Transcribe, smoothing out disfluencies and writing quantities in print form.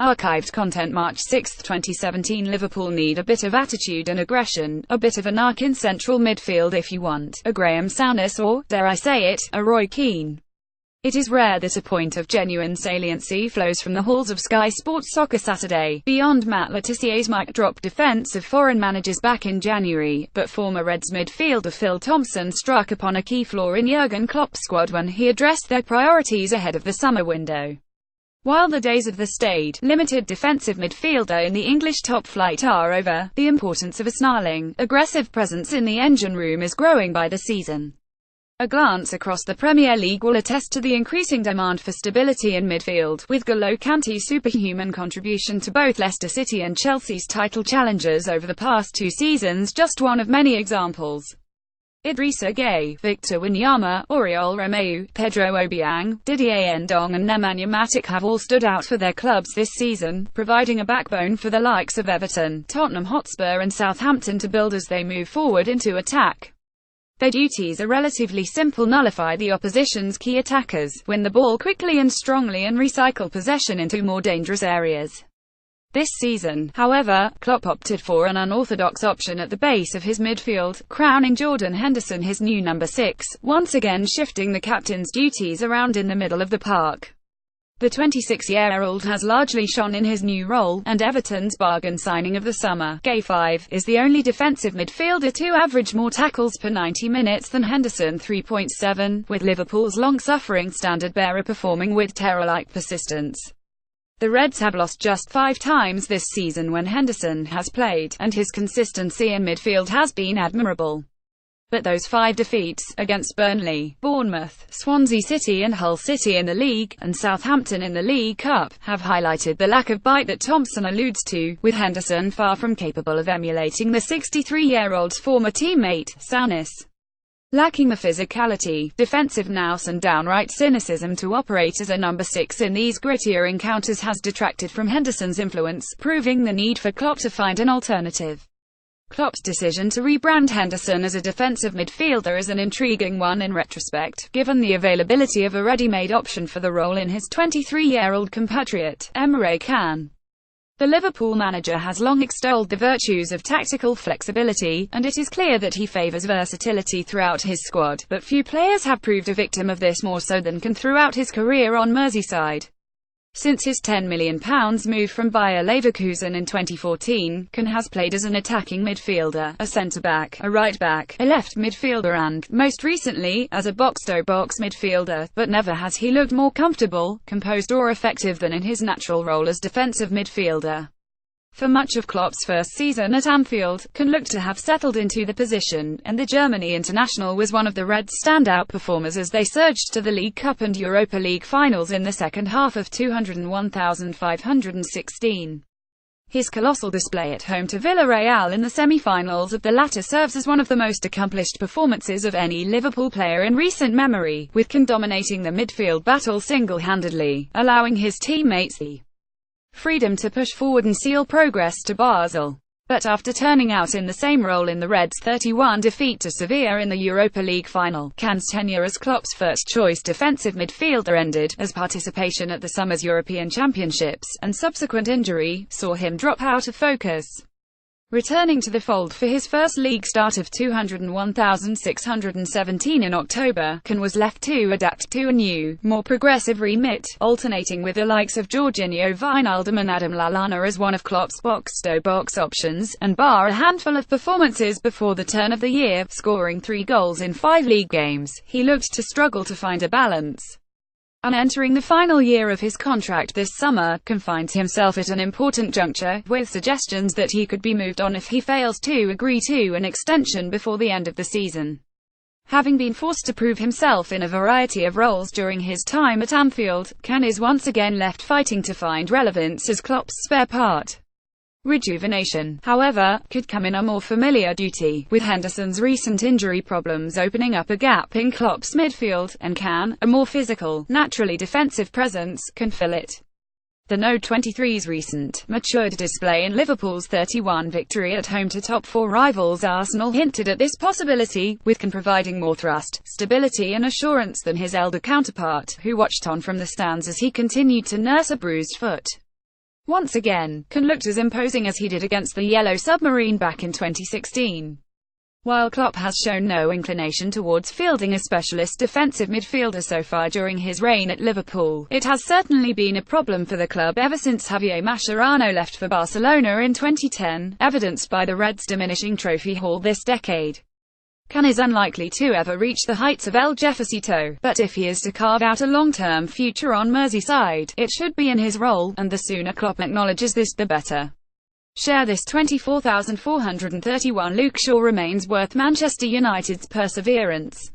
Archived content March 6, 2017 Liverpool need a bit of attitude and aggression, a bit of an arc in central midfield if you want a Graham Souness or, dare I say it, a Roy Keane. It is rare that a point of genuine saliency flows from the halls of Sky Sports Soccer Saturday, beyond Matt Le Tissier's mic-drop defense of foreign managers back in January, but former Reds midfielder Phil Thompson struck upon a key flaw in Jurgen Klopp's squad when he addressed their priorities ahead of the summer window. While the days of the staid, limited defensive midfielder in the English top flight are over, the importance of a snarling, aggressive presence in the engine room is growing by the season. A glance across the Premier League will attest to the increasing demand for stability in midfield, with N'Golo Kante's superhuman contribution to both Leicester City and Chelsea's title challenges over the past 2 seasons just one of many examples. Idrissa Gueye, Victor Wanyama, Oriol Romeu, Pedro Obiang, Didier Ndong and Nemanja Matic have all stood out for their clubs this season, providing a backbone for the likes of Everton, Tottenham Hotspur and Southampton to build as they move forward into attack. Their duties are relatively simple: nullify the opposition's key attackers, win the ball quickly and strongly and recycle possession into more dangerous areas. This season, however, Klopp opted for an unorthodox option at the base of his midfield, crowning Jordan Henderson his new number 6, once again shifting the captain's duties around in the middle of the park. The 26-year-old has largely shone in his new role, and Everton's bargain signing of the summer, Gueye 5, is the only defensive midfielder to average more tackles per 90 minutes than Henderson 3.7, with Liverpool's long-suffering standard-bearer performing with terror-like persistence. The Reds have lost just 5 times this season when Henderson has played, and his consistency in midfield has been admirable. But those 5 defeats, against Burnley, Bournemouth, Swansea City and Hull City in the league, and Southampton in the League Cup, have highlighted the lack of bite that Thompson alludes to, with Henderson far from capable of emulating the 63-year-old's former teammate, Souness. Lacking the physicality, defensive nous and downright cynicism to operate as a number 6 in these grittier encounters has detracted from Henderson's influence, proving the need for Klopp to find an alternative. Klopp's decision to rebrand Henderson as a defensive midfielder is an intriguing one in retrospect, given the availability of a ready-made option for the role in his 23-year-old compatriot, Emre Can. The Liverpool manager has long extolled the virtues of tactical flexibility, and it is clear that he favours versatility throughout his squad, but few players have proved a victim of this more so than Can throughout his career on Merseyside. Since his £10 million move from Bayer Leverkusen in 2014, Can has played as an attacking midfielder, a centre-back, a right-back, a left midfielder and, most recently, as a box-to-box midfielder, but never has he looked more comfortable, composed or effective than in his natural role as defensive midfielder. For much of Klopp's first season at Anfield, Can looked to have settled into the position, and the Germany international was one of the Reds' standout performers as they surged to the League Cup and Europa League finals in the second half of 2001-516. His colossal display at home to Villarreal in the semi-finals of the latter serves as one of the most accomplished performances of any Liverpool player in recent memory, with Can dominating the midfield battle single-handedly, allowing his teammates the freedom to push forward and seal progress to Basel. But after turning out in the same role in the Reds' 3-1 defeat to Sevilla in the Europa League final, Can's tenure as Klopp's first-choice defensive midfielder ended, as participation at the summer's European Championships, and subsequent injury, saw him drop out of focus. Returning to the fold for his first league start of 201,617 in October, Can was left to adapt to a new, more progressive remit, alternating with the likes of Jorginho Wijnaldum and Adam Lallana as one of Klopp's box-to-box options, and bar a handful of performances before the turn of the year, scoring 3 goals in 5 league games, he looked to struggle to find a balance. And entering the final year of his contract this summer, Can finds himself at an important juncture, with suggestions that he could be moved on if he fails to agree to an extension before the end of the season. Having been forced to prove himself in a variety of roles during his time at Anfield, Can is once again left fighting to find relevance as Klopp's spare part. Rejuvenation, however, could come in a more familiar duty, with Henderson's recent injury problems opening up a gap in Klopp's midfield, and Can, a more physical, naturally defensive presence, can fill it. The No.23's recent, matured display in Liverpool's 3-1 victory at home to top 4 rivals Arsenal hinted at this possibility, with Can providing more thrust, stability and assurance than his elder counterpart, who watched on from the stands as he continued to nurse a bruised foot. once again, can look as imposing as he did against the Yellow Submarine back in 2016. While Klopp has shown no inclination towards fielding a specialist defensive midfielder so far during his reign at Liverpool, it has certainly been a problem for the club ever since Javier Mascherano left for Barcelona in 2010, evidenced by the Reds' diminishing trophy haul this decade. Can is unlikely to ever reach the heights of El Jefecito, but if he is to carve out a long-term future on Merseyside, it should be in his role, and the sooner Klopp acknowledges this, the better. Share this 24,431. Luke Shaw remains worth Manchester United's perseverance.